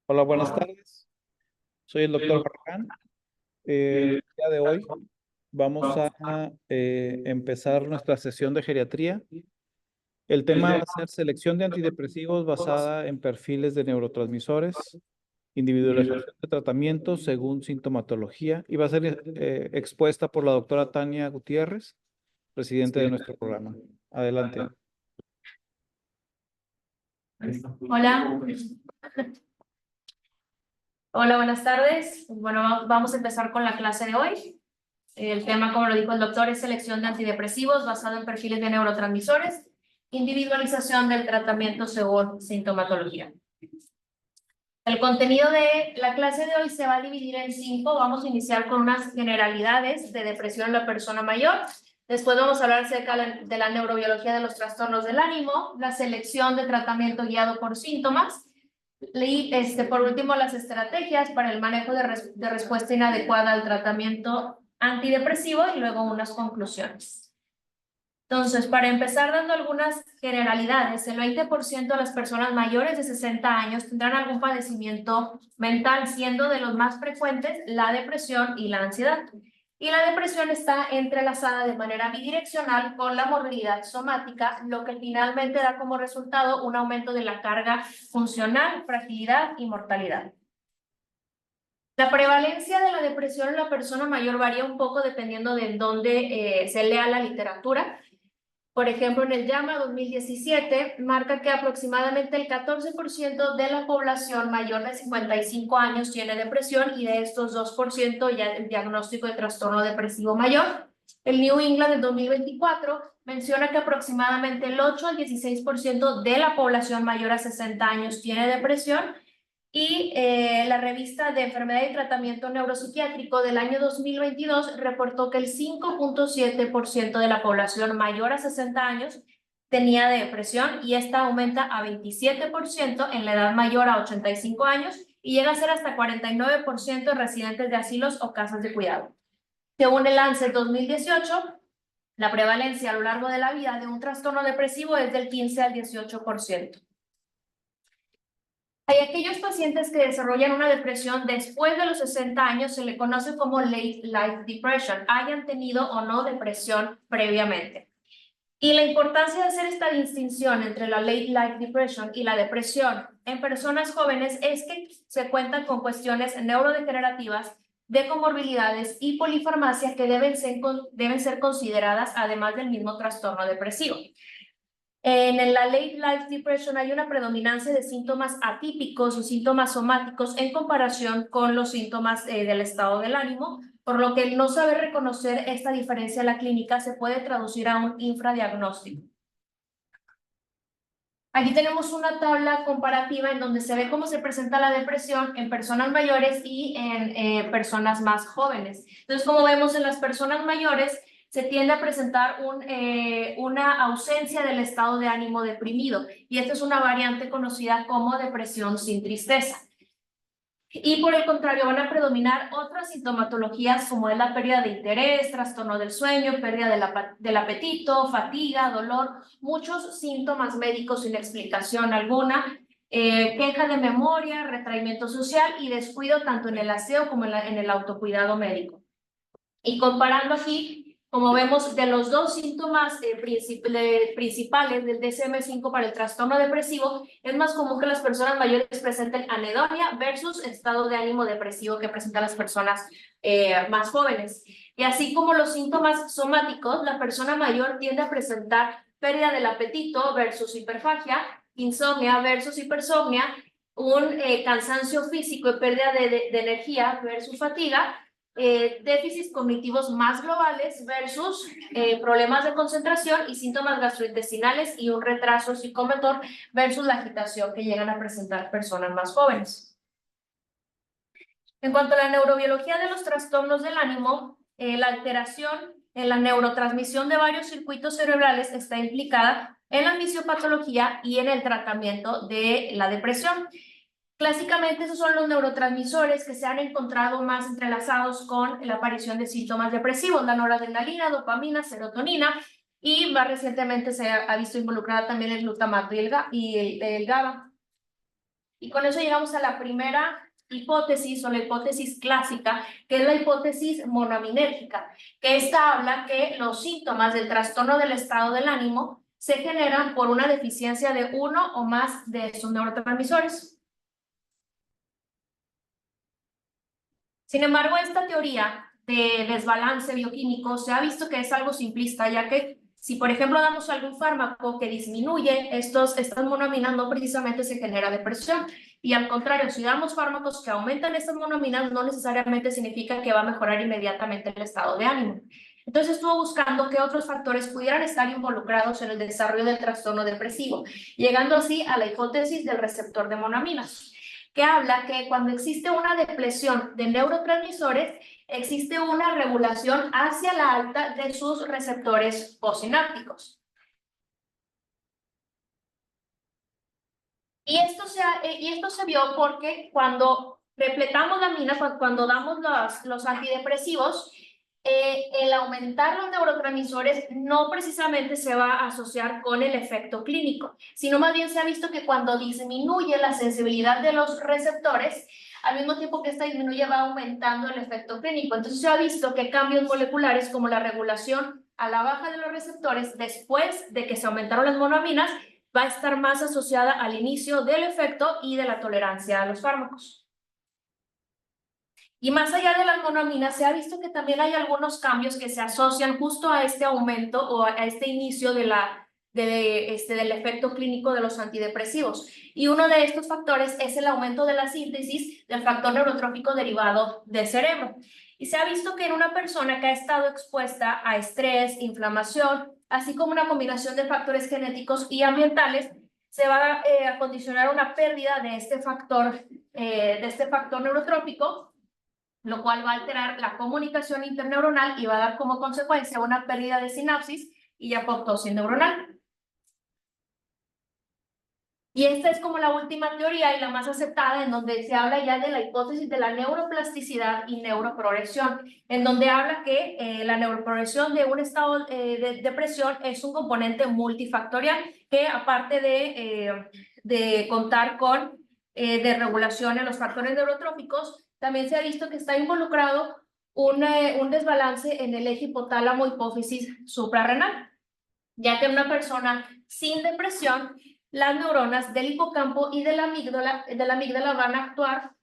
Hola, buenas tardes. Soy el doctor Farfán. El día de hoy vamos a empezar nuestra sesión de geriatría. El tema va a ser selección de antidepresivos basada en perfiles de neurotransmisores, individualización de tratamiento según sintomatología, y va a ser expuesta por la doctora Tania Gutiérrez, presidente de nuestro programa. Adelante. Hola. Hola, buenas tardes. Bueno, vamos a empezar con la clase de hoy. El tema, como lo dijo el doctor, es selección de antidepresivos basado en perfiles de neurotransmisores, individualización del tratamiento según sintomatología. El contenido de la clase de hoy se va a dividir en 5. Vamos a iniciar con unas generalidades de depresión en la persona mayor. Después vamos a hablar acerca de la neurobiología de los trastornos del ánimo, la selección de tratamiento guiado por síntomas, y por último las estrategias para el manejo de respuesta inadecuada al tratamiento antidepresivo y luego unas conclusiones. Entonces, para empezar dando algunas generalidades, el 20% de las personas mayores de 60 años tendrán algún padecimiento mental, siendo de los más frecuentes la depresión y la ansiedad. Y la depresión está entrelazada de manera bidireccional con la morbilidad somática, lo que finalmente da como resultado un aumento de la carga funcional, fragilidad y mortalidad. La prevalencia de la depresión en la persona mayor varía un poco dependiendo de dónde se lea la literatura. Por ejemplo, en el JAMA 2017 marca que aproximadamente el 14% de la población mayor de 55 años tiene depresión y de estos 2% ya el diagnóstico de trastorno depresivo mayor. El New England del 2024 menciona que aproximadamente el 8 al 16% de la población mayor a 60 años tiene depresión. Y la revista de Enfermedad y Tratamiento Neuropsiquiátrico del año 2022 reportó que el 5.7% de la población mayor a 60 años tenía depresión y esta aumenta a 27% en la edad mayor a 85 años y llega a ser hasta 49% de residentes de asilos o casas de cuidado. Según el Lancet 2018, la prevalencia a lo largo de la vida de un trastorno depresivo es del 15 al 18%. Hay aquellos pacientes que desarrollan una depresión después de los 60 años, se le conoce como late life depression, hayan tenido o no depresión previamente. Y la importancia de hacer esta distinción entre la late life depression y la depresión en personas jóvenes es que se cuentan con cuestiones neurodegenerativas, de comorbilidades y polifarmacia que deben ser consideradas además del mismo trastorno depresivo. En la late life depression hay una predominancia de síntomas atípicos o síntomas somáticos en comparación con los síntomas del estado del ánimo, por lo que el no saber reconocer esta diferencia en la clínica se puede traducir a un infradiagnóstico. Aquí tenemos una tabla comparativa en donde se ve cómo se presenta la depresión en personas mayores y en personas más jóvenes. Entonces, como vemos en las personas mayores, se tiende a presentar una ausencia del estado de ánimo deprimido y esta es una variante conocida como depresión sin tristeza. Y por el contrario van a predominar otras sintomatologías como es la pérdida de interés, trastorno del sueño, pérdida del apetito, fatiga, dolor, muchos síntomas médicos sin explicación alguna, queja de memoria, retraimiento social y descuido tanto en el aseo como en el autocuidado médico. Y comparando aquí, como vemos, de los dos síntomas principales del DSM-5 para el trastorno depresivo, es más común que las personas mayores presenten anedonia versus estado de ánimo depresivo que presentan las personas más jóvenes. Y así como los síntomas somáticos, la persona mayor tiende a presentar pérdida del apetito versus hiperfagia, insomnia versus hipersomnia, un cansancio físico y pérdida de energía versus fatiga, déficits cognitivos más globales versus problemas de concentración y síntomas gastrointestinales y un retraso psicomotor versus la agitación que llegan a presentar personas más jóvenes. En cuanto a la neurobiología de los trastornos del ánimo, la alteración en la neurotransmisión de varios circuitos cerebrales está implicada en la fisiopatología y en el tratamiento de la depresión. Clásicamente, esos son los neurotransmisores que se han encontrado más entrelazados con la aparición de síntomas depresivos, la noradrenalina, dopamina, serotonina, y más recientemente se ha visto involucrada también el glutamato y el GABA. Y con eso llegamos a la primera hipótesis o la hipótesis clásica, que es la hipótesis monoaminérgica, que esta habla que los síntomas del trastorno del estado del ánimo se generan por una deficiencia de uno o más de estos neurotransmisores. Sin embargo, esta teoría de desbalance bioquímico se ha visto que es algo simplista, ya que si, por ejemplo, damos algún fármaco que disminuye estas monoaminas, no precisamente se genera depresión. Y al contrario, si damos fármacos que aumentan estas monoaminas, no necesariamente significa que va a mejorar inmediatamente el estado de ánimo. Entonces estuvo buscando qué otros factores pudieran estar involucrados en el desarrollo del trastorno depresivo, llegando así a la hipótesis del receptor de monoaminas, que habla que cuando existe una depresión de neurotransmisores, existe una regulación hacia la alta de sus receptores postsinápticos. Y esto se vio porque cuando repletamos la amina, cuando damos los antidepresivos, el aumentar los neurotransmisores no precisamente se va a asociar con el efecto clínico, sino más bien se ha visto que cuando disminuye la sensibilidad de los receptores, al mismo tiempo que esta disminuye va aumentando el efecto clínico. Entonces se ha visto que cambios moleculares como la regulación a la baja de los receptores después de que se aumentaron las monoaminas va a estar más asociada al inicio del efecto y de la tolerancia a los fármacos. Y más allá de las monoaminas, se ha visto que también hay algunos cambios que se asocian justo a este aumento o a este inicio del efecto clínico de los antidepresivos. Y uno de estos factores es el aumento de la síntesis del factor neurotrófico derivado del cerebro. Y se ha visto que en una persona que ha estado expuesta a estrés, inflamación, así como una combinación de factores genéticos y ambientales, se va a condicionar una pérdida de este factor neurotrófico, lo cual va a alterar la comunicación interneuronal y va a dar como consecuencia una pérdida de sinapsis y apoptosis neuronal. Y esta es como la última teoría y la más aceptada, en donde se habla ya de la hipótesis de la neuroplasticidad y neuroprogresión, en donde habla que la neuroprogresión de un estado de depresión es un componente multifactorial que, aparte de contar con desregulación en los factores neurotróficos, también se ha visto que está involucrado un desbalance en el eje hipotálamo-hipófisis suprarrenal, ya que en una persona sin depresión, las neuronas del hipocampo y de la amígdala van a actuar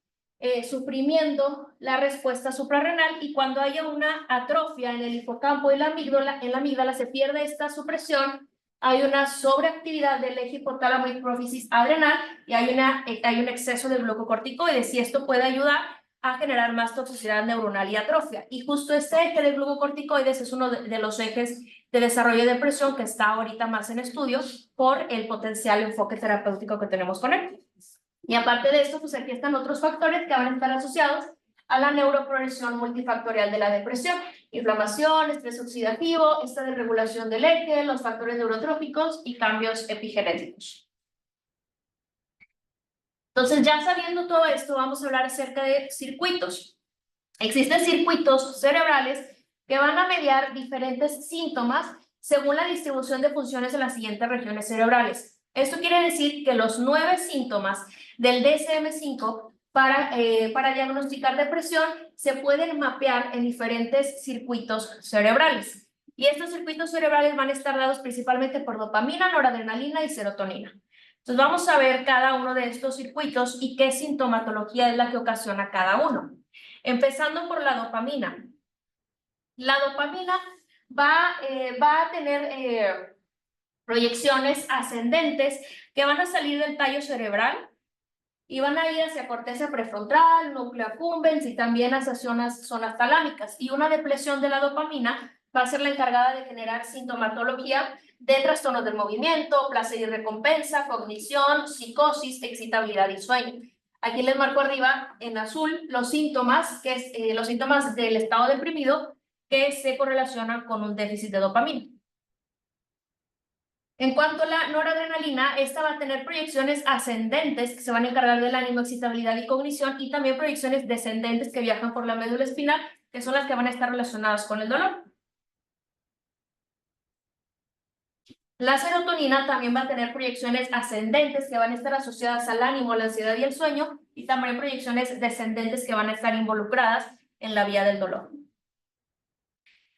suprimiendo la respuesta suprarrenal, y cuando haya una atrofia en el hipocampo y en la amígdala se pierde esta supresión, hay una sobreactividad del eje hipotálamo hipófisis adrenal y hay un exceso de glucocorticoides, y esto puede ayudar a generar más toxicidad neuronal y atrofia. Y justo este eje de glucocorticoides es uno de los ejes de desarrollo de depresión que está ahorita más en estudio por el potencial enfoque terapéutico que tenemos con él. Y aparte de esto, pues aquí están otros factores que van a estar asociados a la neuroprogresión multifactorial de la depresión: inflamación, estrés oxidativo, esta desregulación del eje, los factores neurotróficos y cambios epigenéticos. Entonces, ya sabiendo todo esto, vamos a hablar acerca de circuitos. Existen circuitos cerebrales que van a mediar diferentes síntomas según la distribución de funciones en las siguientes regiones cerebrales. Esto quiere decir que los 9 síntomas del DSM-5 para diagnosticar depresión se pueden mapear en diferentes circuitos cerebrales. Y estos circuitos cerebrales van a estar dados principalmente por dopamina, noradrenalina y serotonina. Entonces vamos a ver cada uno de estos circuitos y qué sintomatología es la que ocasiona cada uno. Empezando por la dopamina. La dopamina va a tener proyecciones ascendentes que van a salir del tallo cerebral y van a ir hacia corteza prefrontal, núcleo accumbens y también hacia zonas talámicas. Y una depresión de la dopamina va a ser la encargada de generar sintomatología de trastornos del movimiento, placer y recompensa, cognición, psicosis, excitabilidad y sueño. Aquí les marco arriba en azul los síntomas, los síntomas del estado deprimido que se correlacionan con un déficit de dopamina. En cuanto a la noradrenalina, esta va a tener proyecciones ascendentes que se van a encargar del ánimo, excitabilidad y cognición, y también proyecciones descendentes que viajan por la médula espinal, que son las que van a estar relacionadas con el dolor. La serotonina también va a tener proyecciones ascendentes que van a estar asociadas al ánimo, la ansiedad y el sueño, y también proyecciones descendentes que van a estar involucradas en la vía del dolor.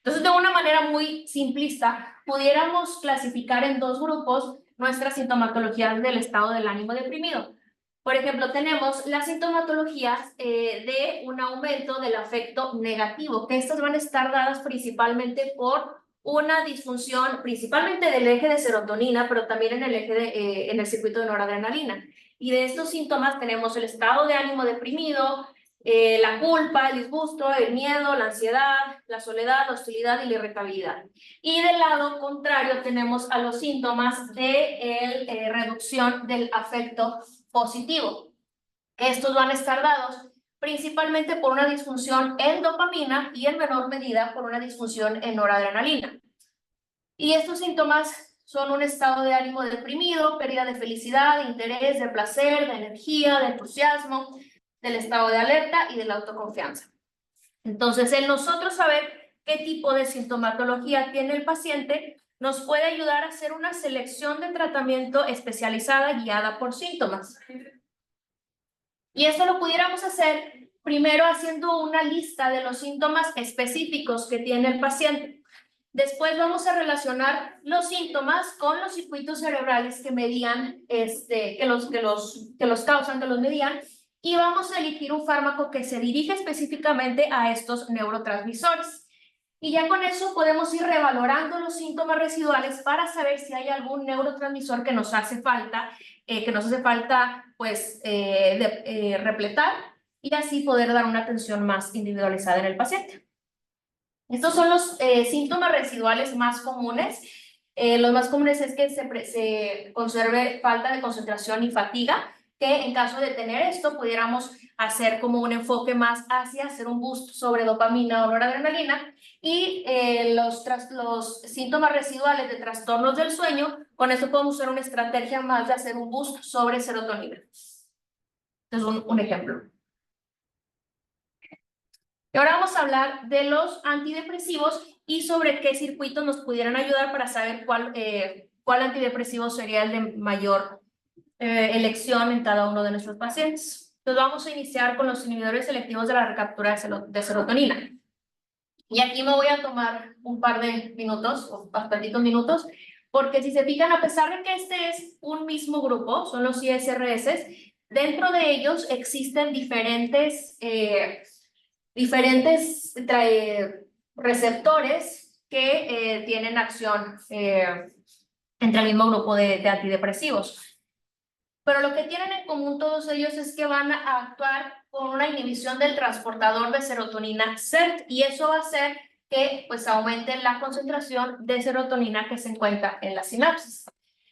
Entonces, de una manera muy simplista, pudiéramos clasificar en dos grupos nuestras sintomatologías del estado del ánimo deprimido. Por ejemplo, tenemos las sintomatologías de un aumento del afecto negativo, que estas van a estar dadas principalmente por una disfunción, principalmente del eje de serotonina, pero también en el eje en el circuito de noradrenalina. Y de estos síntomas tenemos el estado de ánimo deprimido, la culpa, el disgusto, el miedo, la ansiedad, la soledad, la hostilidad y la irritabilidad. Y del lado contrario tenemos a los síntomas de reducción del afecto positivo. Estos van a estar dados principalmente por una disfunción en dopamina y en menor medida por una disfunción en noradrenalina. Y estos síntomas son un estado de ánimo deprimido, pérdida de felicidad, de interés, de placer, de energía, de entusiasmo, del estado de alerta y de la autoconfianza. Entonces, el nosotros saber qué tipo de sintomatología tiene el paciente nos puede ayudar a hacer una selección de tratamiento especializada guiada por síntomas. Y esto lo pudiéramos hacer primero haciendo una lista de los síntomas específicos que tiene el paciente. Después vamos a relacionar los síntomas con los circuitos cerebrales que medían, que los causan, que los medían, y vamos a elegir un fármaco que se dirige específicamente a estos neurotransmisores. Y ya con eso podemos ir revalorando los síntomas residuales para saber si hay algún neurotransmisor que nos hace falta, pues, repletar, y así poder dar una atención más individualizada en el paciente. Estos son los síntomas residuales más comunes. Los más comunes es que se conserve falta de concentración y fatiga, que en caso de tener esto pudiéramos hacer como un enfoque más hacia hacer un boost sobre dopamina o noradrenalina. Y los síntomas residuales de trastornos del sueño, con esto podemos usar una estrategia más de hacer un boost sobre serotonina. Entonces, un ejemplo. Y ahora vamos a hablar de los antidepresivos y sobre qué circuitos nos pudieran ayudar para saber cuál antidepresivo sería el de mayor elección en cada uno de nuestros pacientes. Entonces vamos a iniciar con los inhibidores selectivos de la recaptura de serotonina. Y aquí me voy a tomar un par de minutos, o bastantitos minutos, porque si se fijan, a pesar de que este es un mismo grupo, son los ISRS, dentro de ellos existen diferentes receptores que tienen acción entre el mismo grupo de antidepresivos. Pero lo que tienen en común todos ellos es que van a actuar con una inhibición del transportador de serotonina SERT, y eso va a hacer que pues aumente la concentración de serotonina que se encuentra en la sinapsis.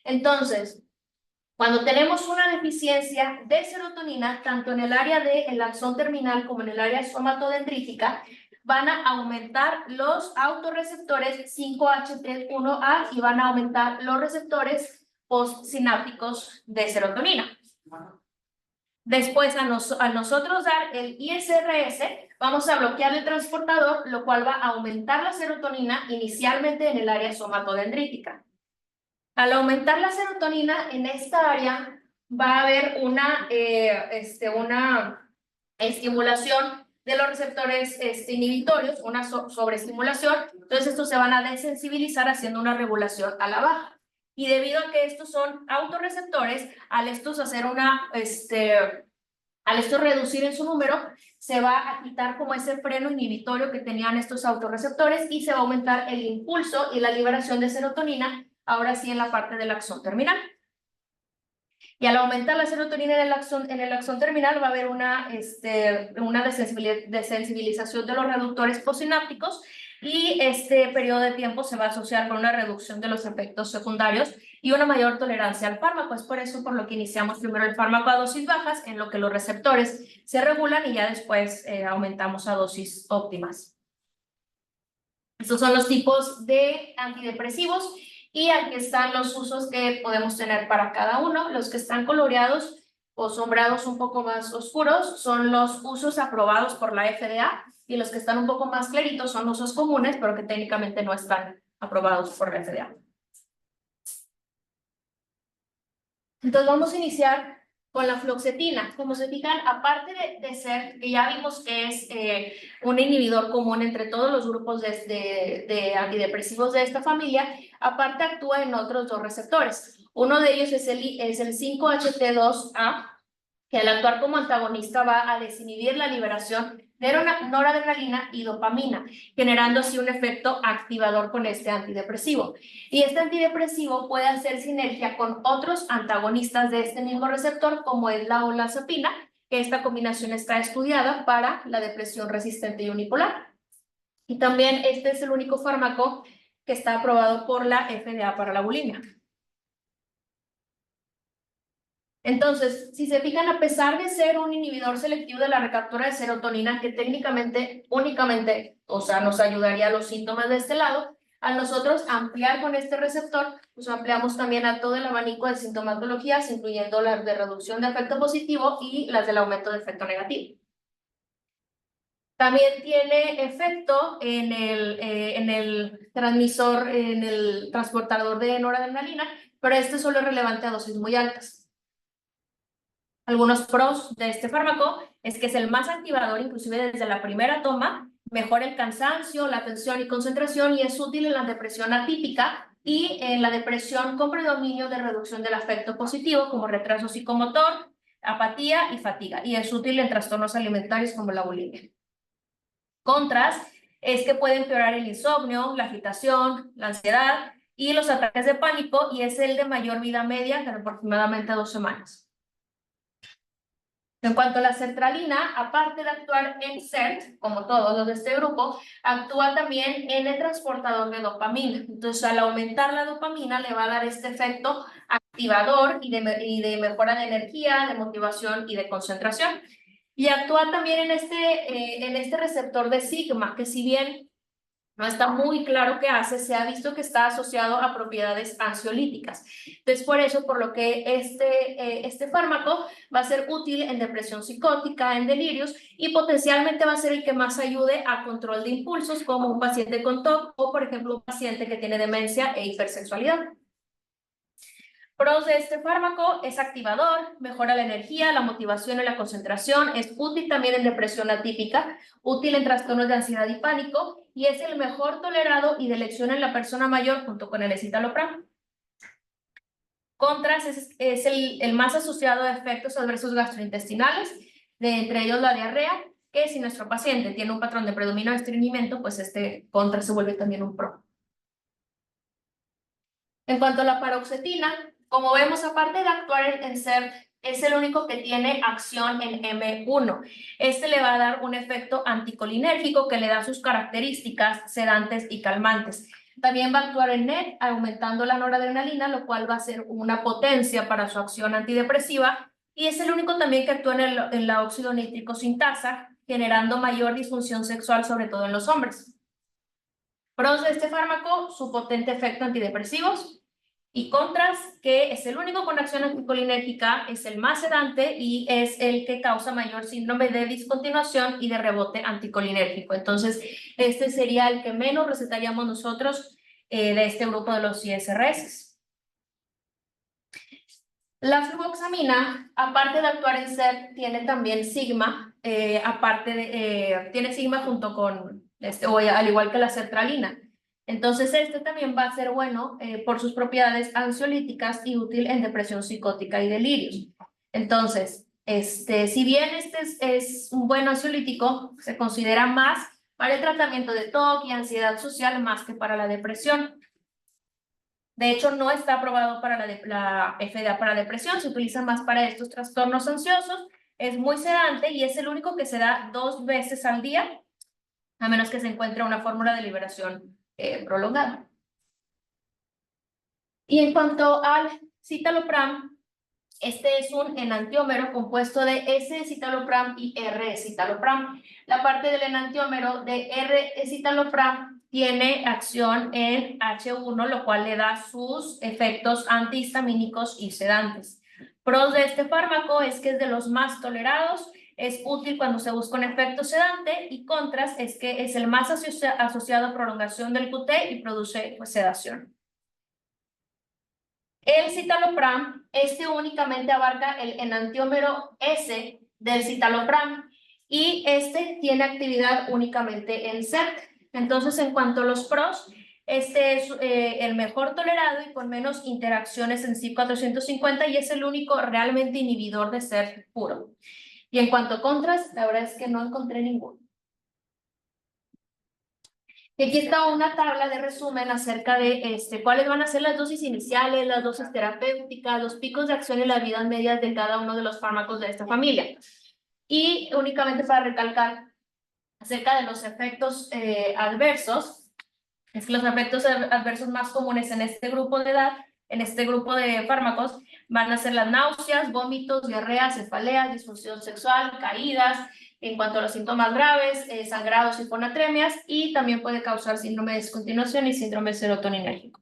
Entonces, cuando tenemos una deficiencia de serotonina, tanto en el área del axón terminal como en el área somatodendrítica, van a aumentar los autorreceptores 5-HT1A y van a aumentar los receptores postsinápticos de serotonina. Después, al nosotros dar el ISRS, vamos a bloquear el transportador, lo cual va a aumentar la serotonina inicialmente en el área somatodendrítica. Al aumentar la serotonina en esta área, va a haber una estimulación de los receptores inhibitorios, una sobreestimulación. Entonces, estos se van a desensibilizar haciendo una regulación a la baja. Y debido a que estos son autorreceptores, al estos reducir en su número, se va a quitar como ese freno inhibitorio que tenían estos autorreceptores y se va a aumentar el impulso y la liberación de serotonina, ahora sí en la parte del axón terminal. Y al aumentar la serotonina en el axón terminal va a haber una desensibilización de los reductores postsinápticos, y este periodo de tiempo se va a asociar con una reducción de los efectos secundarios y una mayor tolerancia al fármaco. Es por eso por lo que iniciamos primero el fármaco a dosis bajas, en lo que los receptores se regulan, y ya después aumentamos a dosis óptimas. Estos son los tipos de antidepresivos, y aquí están los usos que podemos tener para cada uno. Los que están coloreados o sombreados un poco más oscuros son los usos aprobados por la FDA, y los que están un poco más claritos son usos comunes, pero que técnicamente no están aprobados por la FDA. Entonces vamos a iniciar con la fluoxetina. Como se fijan, aparte de ser, que ya vimos que es un inhibidor común entre todos los grupos de antidepresivos de esta familia, aparte actúa en otros dos receptores. Uno de ellos es el 5-HT2A, que al actuar como antagonista va a desinhibir la liberación de noradrenalina y dopamina, generando así un efecto activador con este antidepresivo. Y este antidepresivo puede hacer sinergia con otros antagonistas de este mismo receptor, como es la olanzapina, que esta combinación está estudiada para la depresión resistente y unipolar. Y también este es el único fármaco que está aprobado por la FDA para la bulimia. Entonces, si se fijan, a pesar de ser un inhibidor selectivo de la recaptura de serotonina, que técnicamente, únicamente, o sea, nos ayudaría a los síntomas de este lado, a nosotros ampliar con este receptor, pues ampliamos también a todo el abanico de sintomatologías, incluyendo las de reducción de efecto positivo y las del aumento de efecto negativo. También tiene efecto en el transmisor, en el transportador de noradrenalina, pero este solo es relevante a dosis muy altas. Algunos pros de este fármaco es que es el más activador, inclusive desde la primera toma, mejora el cansancio, la atención y concentración, y es útil en la depresión atípica y en la depresión con predominio de reducción del afecto positivo, como retraso psicomotor, apatía y fatiga, y es útil en trastornos alimentarios como la bulimia. Contras es que puede empeorar el insomnio, la agitación, la ansiedad y los ataques de pánico, y es el de mayor vida media, de aproximadamente 2 semanas. En cuanto a la sertralina, aparte de actuar en SERT, como todos los de este grupo, actúa también en el transportador de dopamina. Entonces, al aumentar la dopamina, le va a dar este efecto activador y de mejora de energía, de motivación y de concentración. Y actúa también en este receptor de sigma, que si bien no está muy claro qué hace, se ha visto que está asociado a propiedades ansiolíticas. Entonces, por eso, por lo que este fármaco va a ser útil en depresión psicótica, en delirios, y potencialmente va a ser el que más ayude a control de impulsos, como un paciente con TOC o, por ejemplo, un paciente que tiene demencia e hipersexualidad. Pros de este fármaco: es activador, mejora la energía, la motivación y la concentración, es útil también en depresión atípica, útil en trastornos de ansiedad y pánico, y es el mejor tolerado y de elección en la persona mayor junto con el escitalopram. Contras: es el más asociado a efectos adversos gastrointestinales, entre ellos la diarrea, que si nuestro paciente tiene un patrón de predominio de estreñimiento, pues este contra se vuelve también un pro. En cuanto a la paroxetina, como vemos, aparte de actuar en SERT, es el único que tiene acción en M1. Este le va a dar un efecto anticolinérgico que le da sus características sedantes y calmantes. También va a actuar en NET, aumentando la noradrenalina, lo cual va a ser una potencia para su acción antidepresiva. Y es el único también que actúa en la óxido nítrico sintasa, generando mayor disfunción sexual, sobre todo en los hombres. Pros de este fármaco: su potente efecto antidepresivos. Y contras, que es el único con acción anticolinérgica, es el más sedante y es el que causa mayor síndrome de discontinuación y de rebote anticolinérgico. Entonces, este sería el que menos recetaríamos nosotros de este grupo de los ISRS. La fluvoxamina, aparte de actuar en SERT, tiene también sigma, tiene sigma junto con, o al igual que la sertralina. Entonces, este también va a ser bueno por sus propiedades ansiolíticas y útil en depresión psicótica y delirios. Entonces, si bien este es un buen ansiolítico, se considera más para el tratamiento de TOC y ansiedad social más que para la depresión. De hecho, no está aprobado para la FDA para depresión, se utiliza más para estos trastornos ansiosos, es muy sedante y es el único que se da 2 veces al día, a menos que se encuentre una fórmula de liberación prolongada. Y en cuanto al citalopram, este es un enantiómero compuesto de S-citalopram y R-citalopram. La parte del enantiómero de R-citalopram tiene acción en H1, lo cual le da sus efectos antihistamínicos y sedantes. Pros de este fármaco es que es de los más tolerados, es útil cuando se busca un efecto sedante, y contras es que es el más asociado a prolongación del QT y produce sedación. El citalopram, este únicamente abarca el enantiómero S del citalopram y este tiene actividad únicamente en CERT. Entonces, en cuanto a los pros, este es el mejor tolerado y con menos interacciones en CYP450 y es el único realmente inhibidor de CERT puro. Y en cuanto a contras, la verdad es que no encontré ninguno. Y aquí está una tabla de resumen acerca de cuáles van a ser las dosis iniciales, las dosis terapéuticas, los picos de acción y las vidas medias de cada uno de los fármacos de esta familia. Y únicamente para recalcar acerca de los efectos adversos, es que los efectos adversos más comunes en este grupo de edad, en este grupo de fármacos, van a ser las náuseas, vómitos, diarreas, cefaleas, disfunción sexual, caídas. En cuanto a los síntomas graves, sangrados, hiponatremias, y también puede causar síndrome de descontinuación y síndrome serotoninérgico.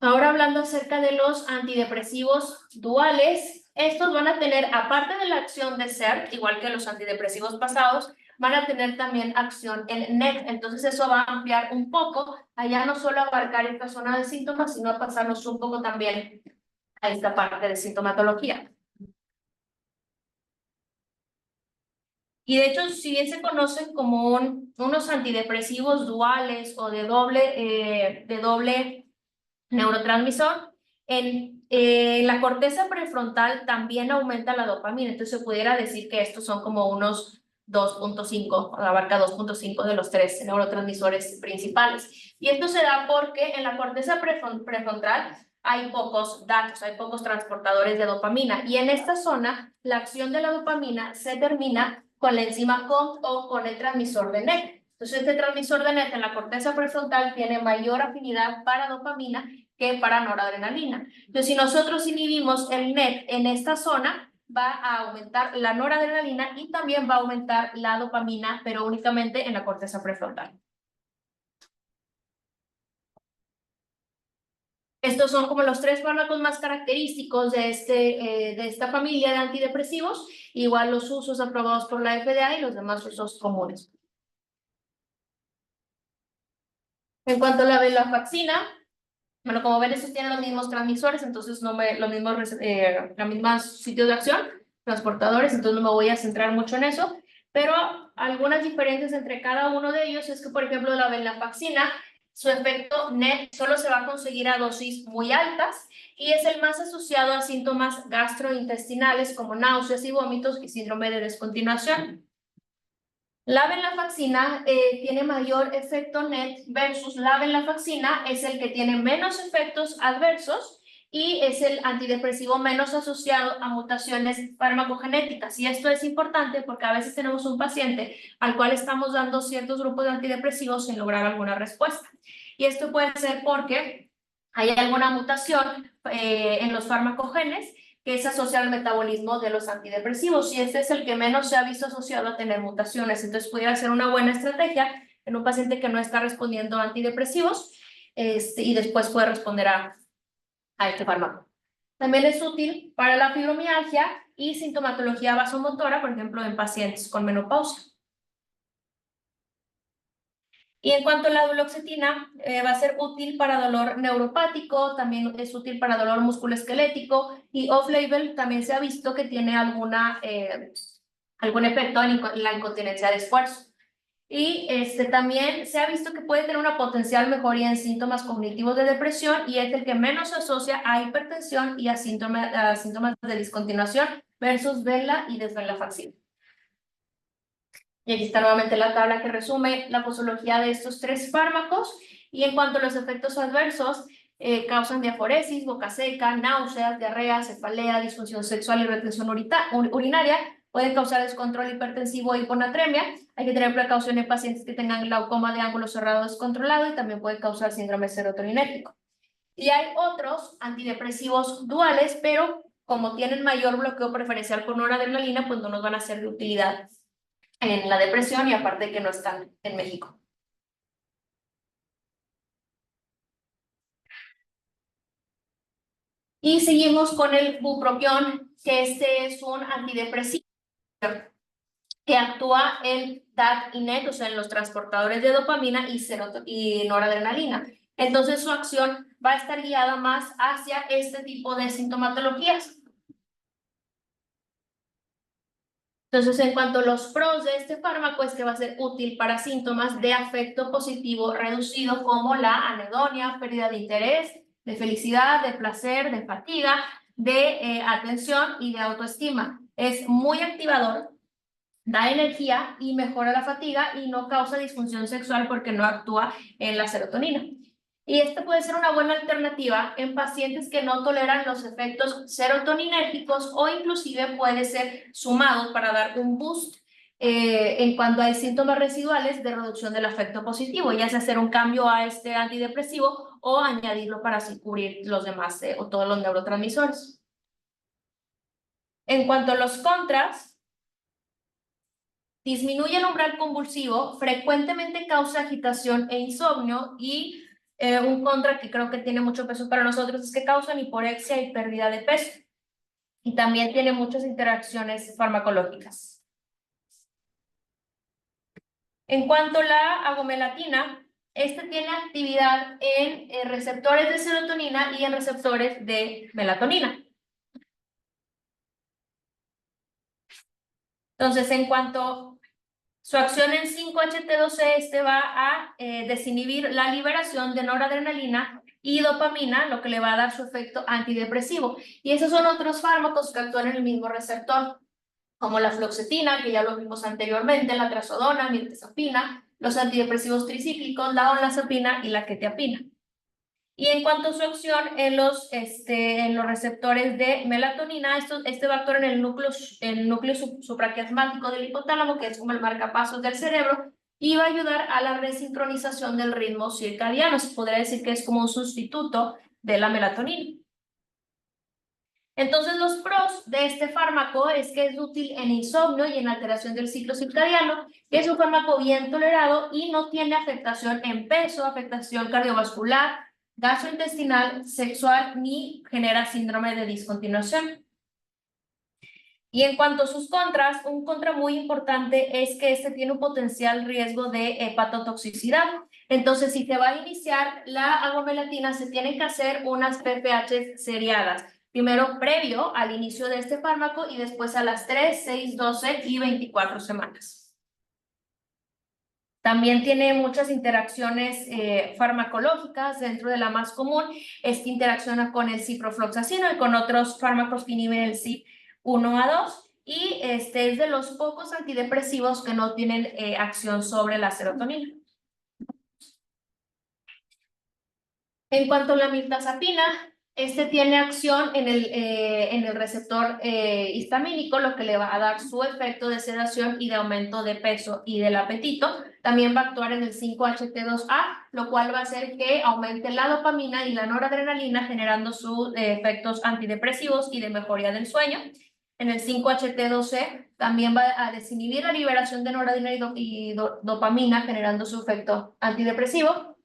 Ahora hablando acerca de los antidepresivos duales, estos van a tener, aparte de la acción de CERT, igual que los antidepresivos pasados, van a tener también acción en NET, entonces eso va a ampliar un poco, allá no solo abarcar esta zona de síntomas, sino a pasarnos un poco también a esta parte de sintomatología. Y de hecho, si bien se conocen como unos antidepresivos duales o de doble neurotransmisor, en la corteza prefrontal también aumenta la dopamina, entonces se pudiera decir que estos son como unos 2.5, abarca 2.5 de los 3 neurotransmisores principales. Y esto se da porque en la corteza prefrontal hay pocos datos, hay pocos transportadores de dopamina, y en esta zona la acción de la dopamina se termina con la enzima COMT o con el transmisor de NET. Entonces este transmisor de NET en la corteza prefrontal tiene mayor afinidad para dopamina que para noradrenalina. Entonces, si nosotros inhibimos el NET en esta zona, va a aumentar la noradrenalina y también va a aumentar la dopamina, pero únicamente en la corteza prefrontal. Estos son como los 3 fármacos más característicos de esta familia de antidepresivos, igual los usos aprobados por la FDA y los demás usos comunes. En cuanto a la venlafaxina, bueno, como ven, estos tienen los mismos transmisores, entonces los mismos sitios de acción, transportadores, entonces no me voy a centrar mucho en eso, pero algunas diferencias entre cada uno de ellos es que, por ejemplo, la venlafaxina, su efecto NET solo se va a conseguir a dosis muy altas y es el más asociado a síntomas gastrointestinales como náuseas y vómitos y síndrome de descontinuación. La venlafaxina tiene mayor efecto NET versus la venlafaxina es el que tiene menos efectos adversos y es el antidepresivo menos asociado a mutaciones farmacogenéticas. Y esto es importante porque a veces tenemos un paciente al cual estamos dando ciertos grupos de antidepresivos sin lograr alguna respuesta. Y esto puede ser porque hay alguna mutación en los farmacogenes que se asocia al metabolismo de los antidepresivos y este es el que menos se ha visto asociado a tener mutaciones. Entonces pudiera ser una buena estrategia en un paciente que no está respondiendo a antidepresivos y después puede responder a este fármaco. También es útil para la fibromialgia y sintomatología vasomotora, por ejemplo, en pacientes con menopausia. Y en cuanto a la duloxetina, va a ser útil para dolor neuropático, también es útil para dolor musculoesquelético y off-label también se ha visto que tiene algún efecto en la incontinencia de esfuerzo. Y también se ha visto que puede tener una potencial mejoría en síntomas cognitivos de depresión y es el que menos se asocia a hipertensión y a síntomas de discontinuación versus vela y desvenlafaxina. Y aquí está nuevamente la tabla que resume la posología de estos 3 fármacos. Y en cuanto a los efectos adversos, causan diaforesis, boca seca, náuseas, diarrea, cefalea, disfunción sexual y retención urinaria. Pueden causar descontrol hipertensivo e hiponatremia. Hay que tener precaución en pacientes que tengan glaucoma de ángulo cerrado descontrolado y también puede causar síndrome serotoninérgico. Y hay otros antidepresivos duales, pero como tienen mayor bloqueo preferencial por noradrenalina, pues no nos van a ser de utilidad en la depresión y aparte que no están en México. Y seguimos con el bupropión, que este es un antidepresivo que actúa en DAT y NET, o sea, en los transportadores de dopamina y noradrenalina. Entonces su acción va a estar guiada más hacia este tipo de sintomatologías. Entonces, en cuanto a los pros de este fármaco, es que va a ser útil para síntomas de afecto positivo reducido como la anedonia, pérdida de interés, de felicidad, de placer, de fatiga, de atención y de autoestima. Es muy activador, da energía y mejora la fatiga y no causa disfunción sexual porque no actúa en la serotonina. Y esta puede ser una buena alternativa en pacientes que no toleran los efectos serotoninérgicos o inclusive puede ser sumado para dar un boost en cuanto hay síntomas residuales de reducción del afecto positivo, ya sea hacer un cambio a este antidepresivo o añadirlo para así cubrir los demás o todos los neurotransmisores. En cuanto a los contras, disminuye el umbral convulsivo, frecuentemente causa agitación e insomnio y un contra que creo que tiene mucho peso para nosotros es que causan hiporexia y pérdida de peso. Y también tiene muchas interacciones farmacológicas. En cuanto a la agomelatina, este tiene actividad en receptores de serotonina y en receptores de melatonina. Entonces, en cuanto su acción en 5-HT12, este va a desinhibir la liberación de noradrenalina y dopamina, lo que le va a dar su efecto antidepresivo. Y esos son otros fármacos que actúan en el mismo receptor, como la fluoxetina, que ya lo vimos anteriormente, la trazodona, mirtazapina, los antidepresivos tricíclicos, la olanzapina y la quetiapina. Y en cuanto a su acción en los receptores de melatonina, este va a actuar en el núcleo supraquiasmático del hipotálamo, que es como el marcapasos del cerebro, y va a ayudar a la resincronización del ritmo circadiano. Se podría decir que es como un sustituto de la melatonina. Entonces, los pros de este fármaco es que es útil en insomnio y en alteración del ciclo circadiano, que es un fármaco bien tolerado y no tiene afectación en peso, afectación cardiovascular, gastrointestinal, sexual, ni genera síndrome de discontinuación. Y en cuanto a sus contras, un contra muy importante es que este tiene un potencial riesgo de hepatotoxicidad. Entonces, si te va a iniciar la agomelatina, se tienen que hacer unas PPH seriadas. Primero previo al inicio de este fármaco y después a las 3, 6, 12 y 24 semanas. También tiene muchas interacciones farmacológicas. Dentro de la más común es que interacciona con el ciprofloxacino y con otros fármacos que inhiben el CYP1A2 y es de los pocos antidepresivos que no tienen acción sobre la serotonina. En cuanto a la mirtazapina, este tiene acción en el receptor histamínico, lo que le va a dar su efecto de sedación y de aumento de peso y del apetito. También va a actuar en el 5-HT2A, lo cual va a hacer que aumente la dopamina y la noradrenalina, generando sus efectos antidepresivos y de mejoría del sueño. En el 5-HT2C también va a desinhibir la liberación de noradrenalina y dopamina, generando su efecto antidepresivo.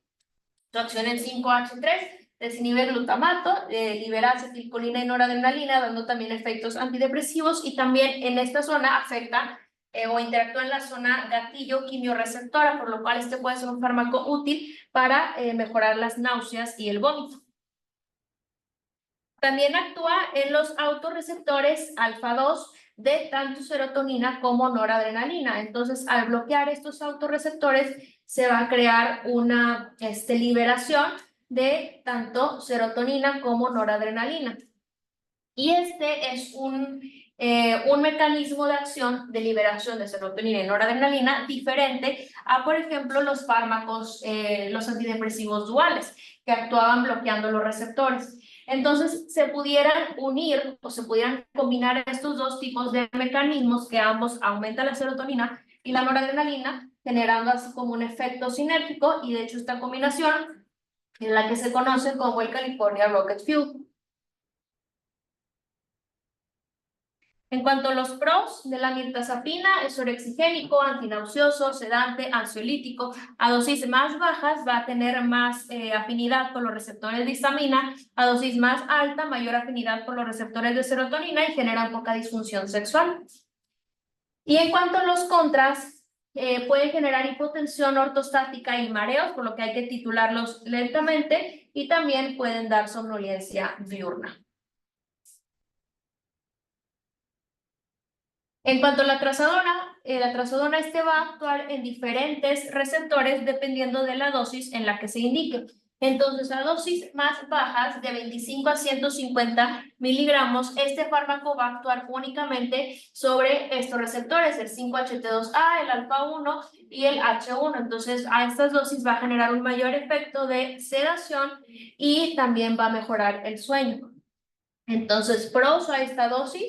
Su acción en 5-H3 desinhibe glutamato, libera acetilcolina y noradrenalina, dando también efectos antidepresivos y también en esta zona afecta o interactúa en la zona gatillo quimioreceptora, por lo cual este puede ser un fármaco útil para mejorar las náuseas y el vómito. También actúa en los autorreceptores alfa-2 de tanto serotonina como noradrenalina. Entonces, al bloquear estos autorreceptores, se va a crear una liberación de tanto serotonina como noradrenalina. Y este es un mecanismo de acción de liberación de serotonina y noradrenalina diferente a, por ejemplo, los fármacos, los antidepresivos duales, que actuaban bloqueando los receptores. Entonces, se pudieran unir o se pudieran combinar estos dos tipos de mecanismos que ambos aumentan la serotonina y la noradrenalina, generando así como un efecto sinérgico, y de hecho esta combinación es la que se conoce como el California Rocket Fuel. En cuanto a los pros de la mirtazapina, es orexigénico, antinauseoso, sedante, ansiolítico. A dosis más bajas va a tener más afinidad por los receptores de histamina, a dosis más alta, mayor afinidad por los receptores de serotonina y genera poca disfunción sexual. Y en cuanto a los contras, pueden generar hipotensión ortostática y mareos, por lo que hay que titularlos lentamente, y también pueden dar somnolencia diurna. En cuanto a la trazodona va a actuar en diferentes receptores dependiendo de la dosis en la que se indique. Entonces, a dosis más bajas, de 25 a 150 miligramos, este fármaco va a actuar únicamente sobre estos receptores, el 5-HT2A, el alfa-1 y el H1. Entonces, a estas dosis va a generar un mayor efecto de sedación y también va a mejorar el sueño. Entonces, pros a esta dosis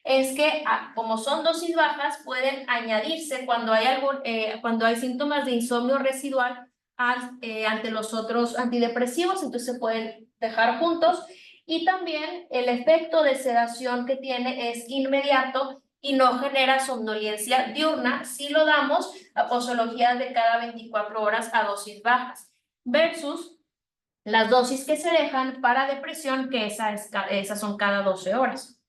es que, como son dosis bajas, pueden añadirse cuando hay síntomas de insomnio residual ante los otros antidepresivos, entonces se pueden dejar juntos. Y también el efecto de sedación que tiene es inmediato y no genera somnolencia diurna si lo damos a posologías de cada 24 horas a dosis bajas, versus las dosis que se dejan para depresión, que esas son cada 12 horas.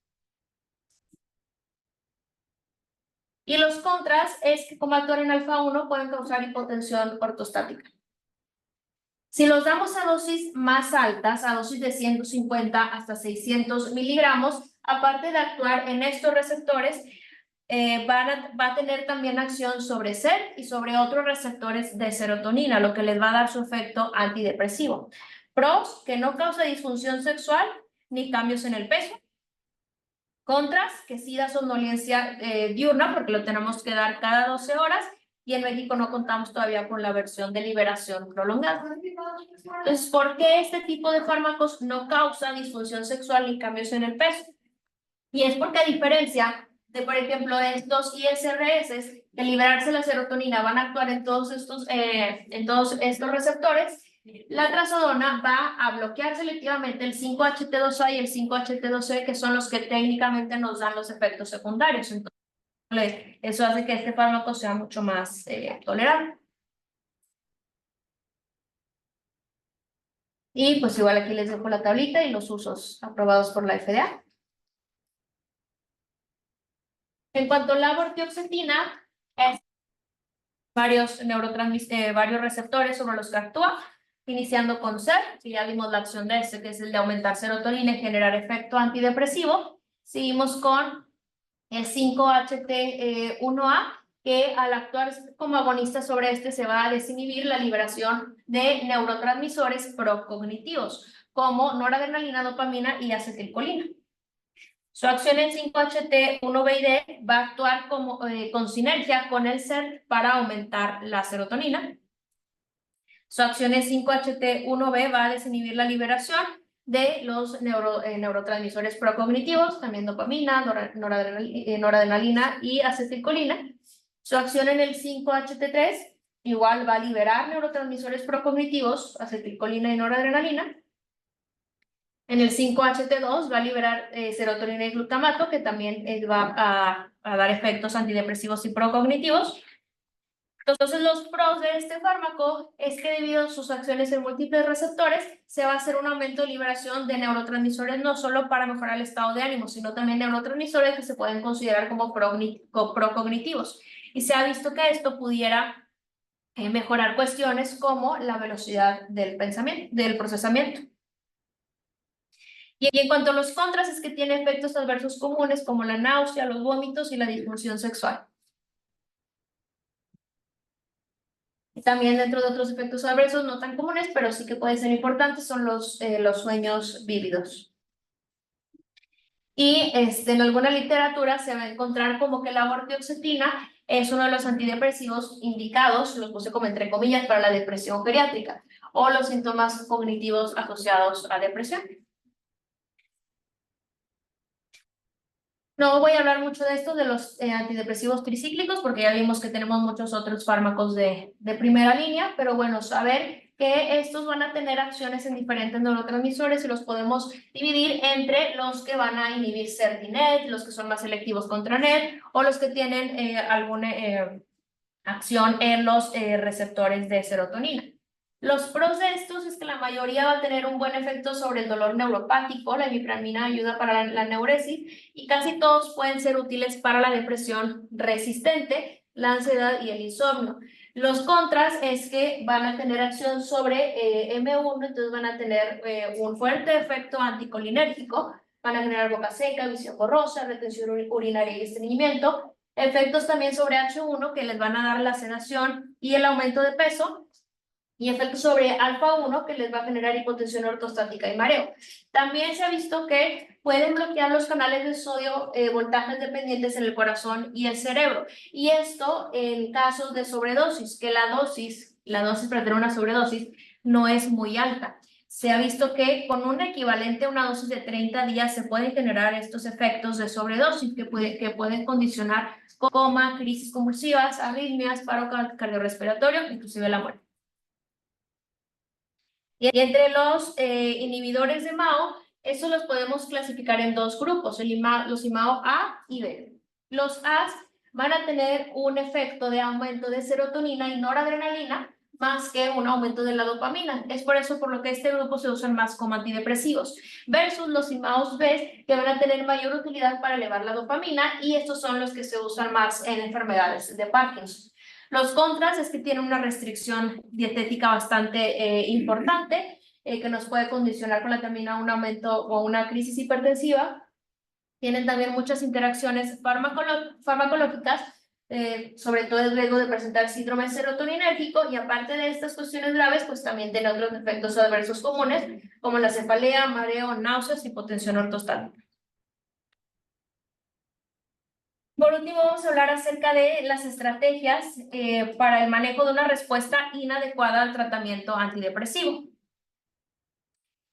Y los contras es que, como actúan en alfa-1, pueden causar hipotensión ortostática. Si los damos a dosis más altas, a dosis de 150 hasta 600 miligramos, aparte de actuar en estos receptores, va a tener también acción sobre SER y sobre otros receptores de serotonina, lo que les va a dar su efecto antidepresivo. Pros, que no causa disfunción sexual ni cambios en el peso. Contras, que sí da somnolencia diurna, porque lo tenemos que dar cada 12 horas, y en México no contamos todavía con la versión de liberación prolongada. Entonces, ¿por qué este tipo de fármacos no causa disfunción sexual ni cambios en el peso? Y es porque, a diferencia de, por ejemplo, estos ISRS, de liberarse la serotonina, van a actuar en todos estos receptores, la trazodona va a bloquear selectivamente el 5-HT2A y el 5-HT2C, que son los que técnicamente nos dan los efectos secundarios. Entonces, eso hace que este fármaco sea mucho más tolerable. Y pues igual aquí les dejo la tablita y los usos aprobados por la FDA. En cuanto a la vortioxetina, es varios receptores sobre los que actúa, iniciando con SER, que ya vimos la acción de este, que es el de aumentar serotonina y generar efecto antidepresivo. Seguimos con el 5-HT1A, que al actuar como agonista sobre este se va a desinhibir la liberación de neurotransmisores procognitivos, como noradrenalina, dopamina y acetilcolina. Su acción en 5-HT1B y D va a actuar con sinergia con el SER para aumentar la serotonina. Su acción en 5-HT1B va a desinhibir la liberación de los neurotransmisores procognitivos, también dopamina, noradrenalina y acetilcolina. Su acción en el 5-HT3 igual va a liberar neurotransmisores procognitivos, acetilcolina y noradrenalina. En el 5-HT2 va a liberar serotonina y glutamato, que también va a dar efectos antidepresivos y procognitivos. Entonces, los pros de este fármaco es que, debido a sus acciones en múltiples receptores, se va a hacer un aumento de liberación de neurotransmisores, no solo para mejorar el estado de ánimo, sino también neurotransmisores que se pueden considerar como procognitivos. Y se ha visto que esto pudiera mejorar cuestiones como la velocidad del procesamiento. Y en cuanto a los contras, es que tiene efectos adversos comunes como la náusea, los vómitos y la disfunción sexual. También, dentro de otros efectos adversos no tan comunes, pero sí que pueden ser importantes, son los sueños vívidos. Y en alguna literatura se va a encontrar como que la vortioxetina es uno de los antidepresivos indicados, los puse como entre comillas, para la depresión geriátrica o los síntomas cognitivos asociados a depresión. No voy a hablar mucho de esto, de los antidepresivos tricíclicos, porque ya vimos que tenemos muchos otros fármacos de primera línea, pero bueno, saber que estos van a tener acciones en diferentes neurotransmisores y los podemos dividir entre los que van a inhibir SERT-NET, los que son más selectivos contra NET, o los que tienen alguna acción en los receptores de serotonina. Los pros de estos es que la mayoría va a tener un buen efecto sobre el dolor neuropático, la imipramina ayuda para la neuresis, y casi todos pueden ser útiles para la depresión resistente, la ansiedad y el insomnio. Los contras es que van a tener acción sobre M1, entonces van a tener un fuerte efecto anticolinérgico, van a generar boca seca, visión borrosa, retención urinaria y estreñimiento. Efectos también sobre H1 que les van a dar la sedación y el aumento de peso. Y efectos sobre alfa-1 que les va a generar hipotensión ortostática y mareo. También se ha visto que pueden bloquear los canales de sodio voltajes dependientes en el corazón y el cerebro. Y esto en casos de sobredosis, que la dosis para tener una sobredosis no es muy alta. Se ha visto que con un equivalente a una dosis de 30 días se pueden generar estos efectos de sobredosis que pueden condicionar coma, crisis convulsivas, arritmias, paro cardiorrespiratorio, inclusive la muerte. Y entre los inhibidores de MAO, estos los podemos clasificar en dos grupos, los IMAO A y B. Los A van a tener un efecto de aumento de serotonina y noradrenalina más que un aumento de la dopamina. Es por eso por lo que este grupo se usan más como antidepresivos, versus los IMAOs B, que van a tener mayor utilidad para elevar la dopamina, y estos son los que se usan más en enfermedades de Parkinson. Los contras es que tienen una restricción dietética bastante importante, que nos puede condicionar con la también a un aumento o una crisis hipertensiva. Tienen también muchas interacciones farmacológicas, sobre todo el riesgo de presentar síndrome serotoninérgico, y aparte de estas cuestiones graves, pues también tiene otros efectos adversos comunes, como la cefalea, mareo, náuseas y hipotensión ortostática. Por último, vamos a hablar acerca de las estrategias para el manejo de una respuesta inadecuada al tratamiento antidepresivo.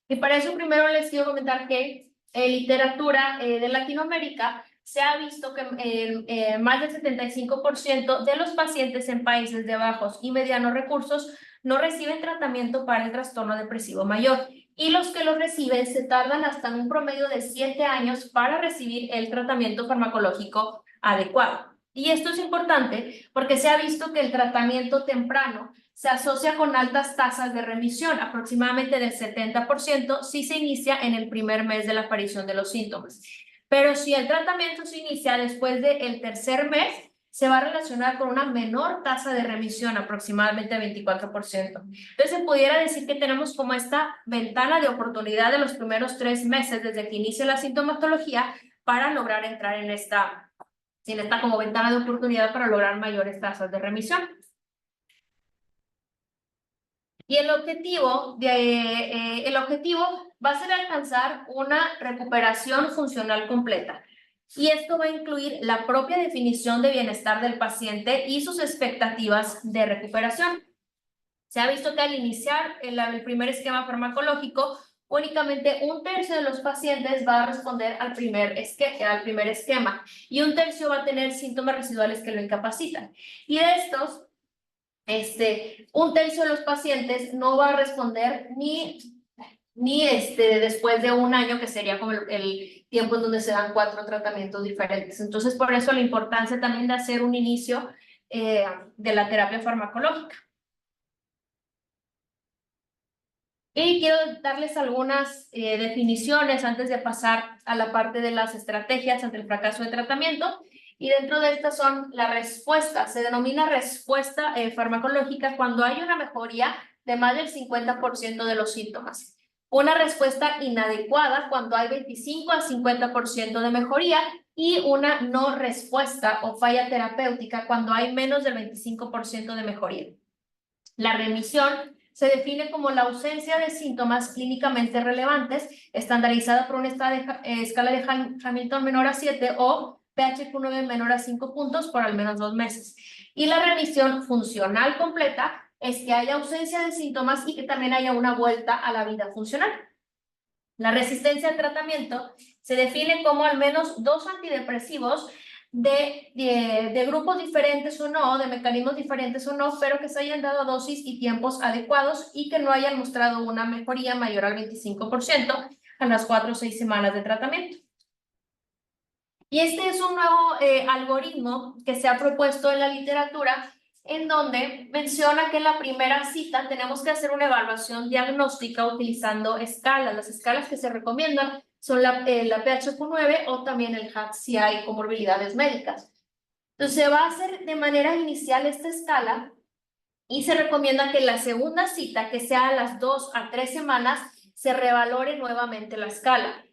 Y para eso primero les quiero comentar que en literatura de Latinoamérica se ha visto que más del 75% de los pacientes en países de bajos y medianos recursos no reciben tratamiento para el trastorno depresivo mayor, y los que lo reciben se tardan hasta un promedio de 7 años para recibir el tratamiento farmacológico adecuado. Y esto es importante porque se ha visto que el tratamiento temprano se asocia con altas tasas de remisión, aproximadamente del 70%, si se inicia en el primer mes de la aparición de los síntomas. Pero si el tratamiento se inicia después del tercer mes, se va a relacionar con una menor tasa de remisión, aproximadamente 24%. Entonces, se pudiera decir que tenemos como esta ventana de oportunidad de los primeros 3 meses desde que inicia la sintomatología para lograr entrar en esta como ventana de oportunidad para lograr mayores tasas de remisión. Y el objetivo va a ser alcanzar una recuperación funcional completa. Y esto va a incluir la propia definición de bienestar del paciente y sus expectativas de recuperación. Se ha visto que al iniciar el primer esquema farmacológico, únicamente 1/3 de los pacientes va a responder al primer esquema, y 1/3 va a tener síntomas residuales que lo incapacitan. Y de estos, 1/3 de los pacientes no va a responder ni después de 1 año, que sería como el tiempo en donde se dan 4 tratamientos diferentes. Entonces, por eso la importancia también de hacer un inicio de la terapia farmacológica. Y quiero darles algunas definiciones antes de pasar a la parte de las estrategias ante el fracaso de tratamiento. Y dentro de estas son la respuesta. Se denomina respuesta farmacológica cuando hay una mejoría de más del 50% de los síntomas. Una respuesta inadecuada cuando hay 25 a 50% de mejoría, y una no respuesta o falla terapéutica cuando hay menos del 25% de mejoría. La remisión se define como la ausencia de síntomas clínicamente relevantes, estandarizada por una escala de Hamilton menor a 7 o PHQ-9 menor a 5 puntos por al menos 2 meses. Y la remisión funcional completa es que haya ausencia de síntomas y que también haya una vuelta a la vida funcional. La resistencia al tratamiento se define como al menos 2 antidepresivos de grupos diferentes o no, de mecanismos diferentes o no, pero que se hayan dado dosis y tiempos adecuados y que no hayan mostrado una mejoría mayor al 25% a las 4 o 6 semanas de tratamiento. Y este es un nuevo algoritmo que se ha propuesto en la literatura, en donde menciona que en la primera cita tenemos que hacer una evaluación diagnóstica utilizando escalas. Las escalas que se recomiendan son la PHQ-9 o también el HAQ si hay comorbilidades médicas. Entonces se va a hacer de manera inicial esta escala y se recomienda que en la segunda cita, que sea a las 2 a 3 semanas, se revalore nuevamente la escala.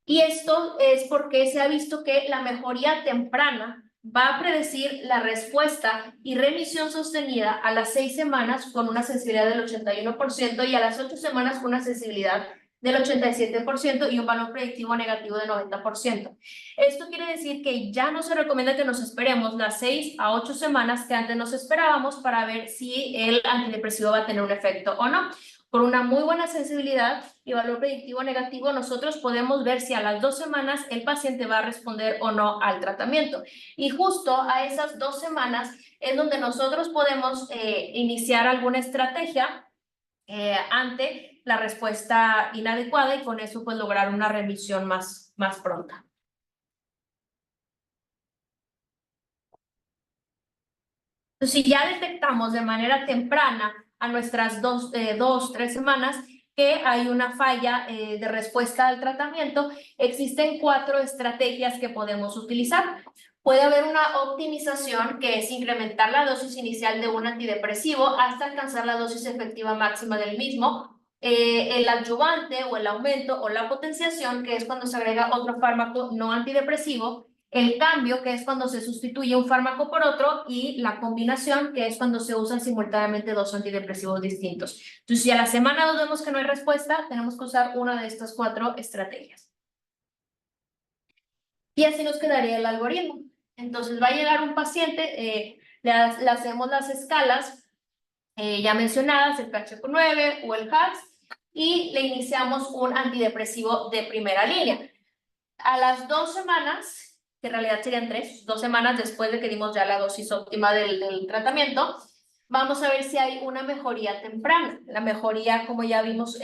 Y esto es porque se ha visto que la mejoría temprana va a predecir la respuesta y remisión sostenida a las 6 semanas con una sensibilidad del 81% y a las 8 semanas con una sensibilidad del 87% y un valor predictivo negativo de 90%. Esto quiere decir que ya no se recomienda que nos esperemos las 6 a 8 semanas que antes nos esperábamos para ver si el antidepresivo va a tener un efecto o no. Por una muy buena sensibilidad y valor predictivo negativo, nosotros podemos ver si a las 2 semanas el paciente va a responder o no al tratamiento. Y justo a esas 2 semanas es donde nosotros podemos iniciar alguna estrategia ante la respuesta inadecuada y con eso pues lograr una remisión más pronta. Entonces, si ya detectamos de manera temprana a nuestras 3 semanas que hay una falla de respuesta al tratamiento, existen 4 estrategias que podemos utilizar. Puede haber una optimización, que es incrementar la dosis inicial de un antidepresivo hasta alcanzar la dosis efectiva máxima del mismo. El adyuvante o el aumento o la potenciación, que es cuando se agrega otro fármaco no antidepresivo. El cambio, que es cuando se sustituye un fármaco por otro, y la combinación, que es cuando se usan simultáneamente 2 antidepresivos distintos. Entonces, si a la semana 2 vemos que no hay respuesta, tenemos que usar una de estas 4 estrategias. Y así nos quedaría el algoritmo. Entonces, va a llegar un paciente, le hacemos las escalas ya mencionadas, el PHQ-9 o el HAX, y le iniciamos un antidepresivo de primera línea. A las 2 semanas, que en realidad serían 2 semanas después de que dimos ya la dosis óptima del tratamiento, vamos a ver si hay una mejoría temprana. La mejoría, como ya vimos,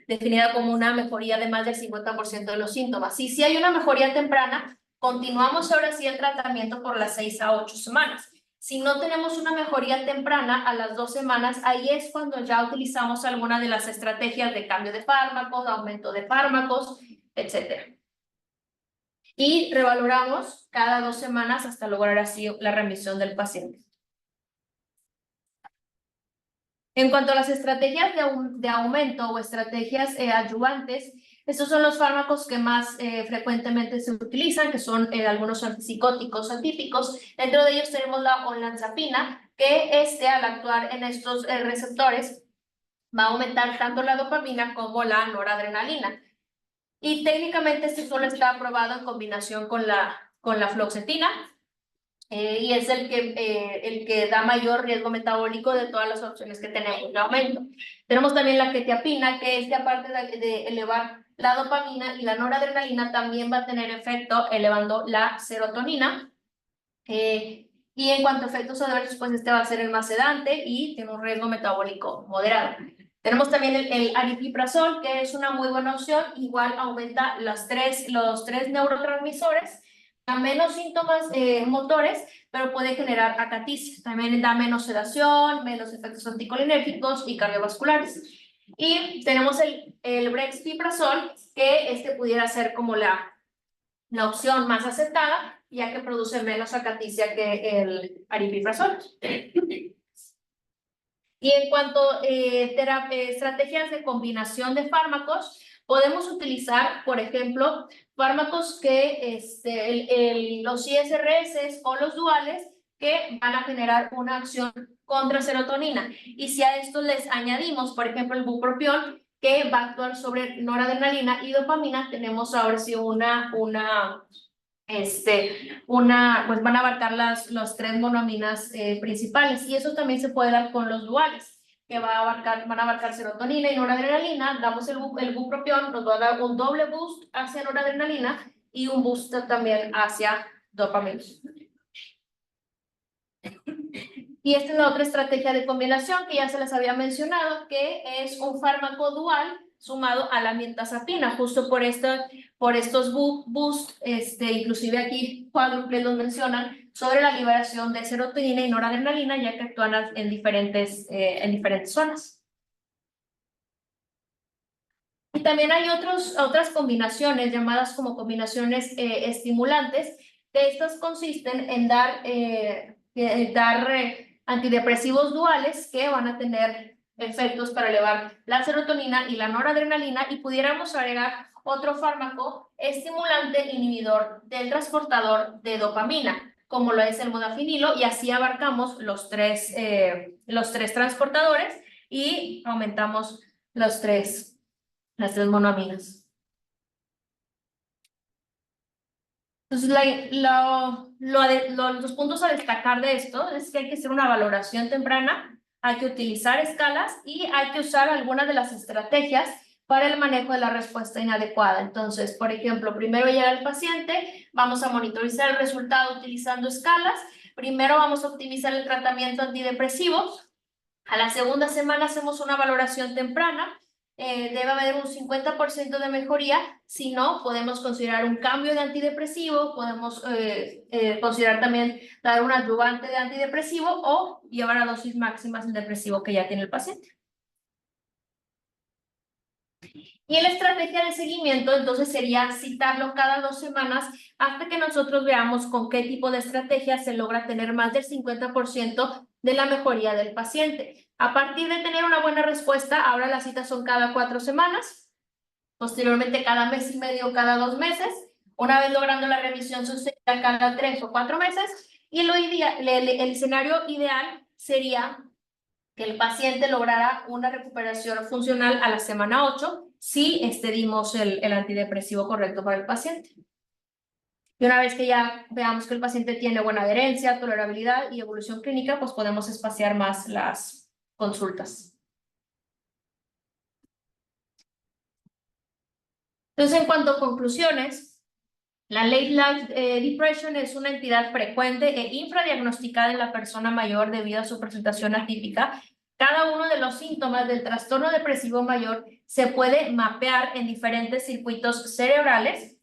definida como una mejoría de más del 50% de los síntomas. Y si hay una mejoría temprana, continuamos ahora sí el tratamiento por las 6 a 8 semanas. Si no tenemos una mejoría temprana a las 2 semanas, ahí es cuando ya utilizamos alguna de las estrategias de cambio de fármacos, aumento de fármacos, etcétera. Y revaloramos cada 2 semanas hasta lograr así la remisión del paciente. En cuanto a las estrategias de aumento o estrategias adyuvantes, estos son los fármacos que más frecuentemente se utilizan, que son algunos antipsicóticos atípicos. Dentro de ellos tenemos la olanzapina, que al actuar en estos receptores va a aumentar tanto la dopamina como la noradrenalina. Y técnicamente este solo está aprobado en combinación con la fluoxetina, y es el que da mayor riesgo metabólico de todas las opciones que tenemos de aumento. Tenemos también la quetiapina, que aparte de elevar la dopamina y la noradrenalina, también va a tener efecto elevando la serotonina. Y en cuanto a efectos adversos, pues va a ser el más sedante y tiene un riesgo metabólico moderado. Tenemos también el aripiprazol, que es una muy buena opción. Igual aumenta los tres neurotransmisores, da menos síntomas motores, pero puede generar acaticia. También da menos sedación, menos efectos anticolinérgicos y cardiovasculares. Y tenemos el brexpiprazol, que pudiera ser como la opción más aceptada, ya que produce menos acaticia que el aripiprazol. Y en cuanto a estrategias de combinación de fármacos, podemos utilizar, por ejemplo, fármacos que los ISRS o los duales, que van a generar una acción contra serotonina. Y si a esto les añadimos, por ejemplo, el bupropión, que va a actuar sobre noradrenalina y dopamina, tenemos ahora sí pues van a abarcar las 3 monoaminas principales, y eso también se puede dar con los duales, que van a abarcar serotonina y noradrenalina. Damos el bupropión, nos va a dar un doble boost hacia noradrenalina y un boost también hacia dopamina. Y esta es la otra estrategia de combinación que ya se les había mencionado, que es un fármaco dual sumado a la mirtazapina, justo por estos boosts, inclusive aquí cuádruples los mencionan, sobre la liberación de serotonina y noradrenalina, ya que actúan en diferentes zonas. Y también hay otras combinaciones llamadas como combinaciones estimulantes, que estas consisten en dar antidepresivos duales que van a tener efectos para elevar la serotonina y la noradrenalina, y pudiéramos agregar otro fármaco estimulante inhibidor del transportador de dopamina, como lo es el modafinilo, y así abarcamos los tres transportadores y aumentamos las tres monoaminas. Entonces, los puntos a destacar de esto es que hay que hacer una valoración temprana, hay que utilizar escalas y hay que usar algunas de las estrategias para el manejo de la respuesta inadecuada. Entonces, por ejemplo, primero llega el paciente, vamos a monitorizar el resultado utilizando escalas. Primero vamos a optimizar el tratamiento antidepresivo. A la segunda semana hacemos una valoración temprana. Debe haber un 50% de mejoría. Si no, podemos considerar un cambio de antidepresivo, podemos considerar también dar un adyuvante de antidepresivo o llevar a dosis máximas el depresivo que ya tiene el paciente. Y la estrategia de seguimiento entonces sería citarlo cada 2 semanas hasta que nosotros veamos con qué tipo de estrategia se logra tener más del 50% de la mejoría del paciente. A partir de tener una buena respuesta, ahora las citas son cada 4 semanas, posteriormente cada mes y medio, cada 2 meses, una vez logrando la revisión sucesivas cada 3 o 4 meses, y el escenario ideal sería que el paciente lograra una recuperación funcional a la semana 8 si dimos el antidepresivo correcto para el paciente. Y una vez que ya veamos que el paciente tiene buena adherencia, tolerabilidad y evolución clínica, pues podemos espaciar más las consultas. Entonces, en cuanto a conclusiones, la late life depression es una entidad frecuente e infradiagnosticada en la persona mayor debido a su presentación atípica. Cada uno de los síntomas del trastorno depresivo mayor se puede mapear en diferentes circuitos cerebrales.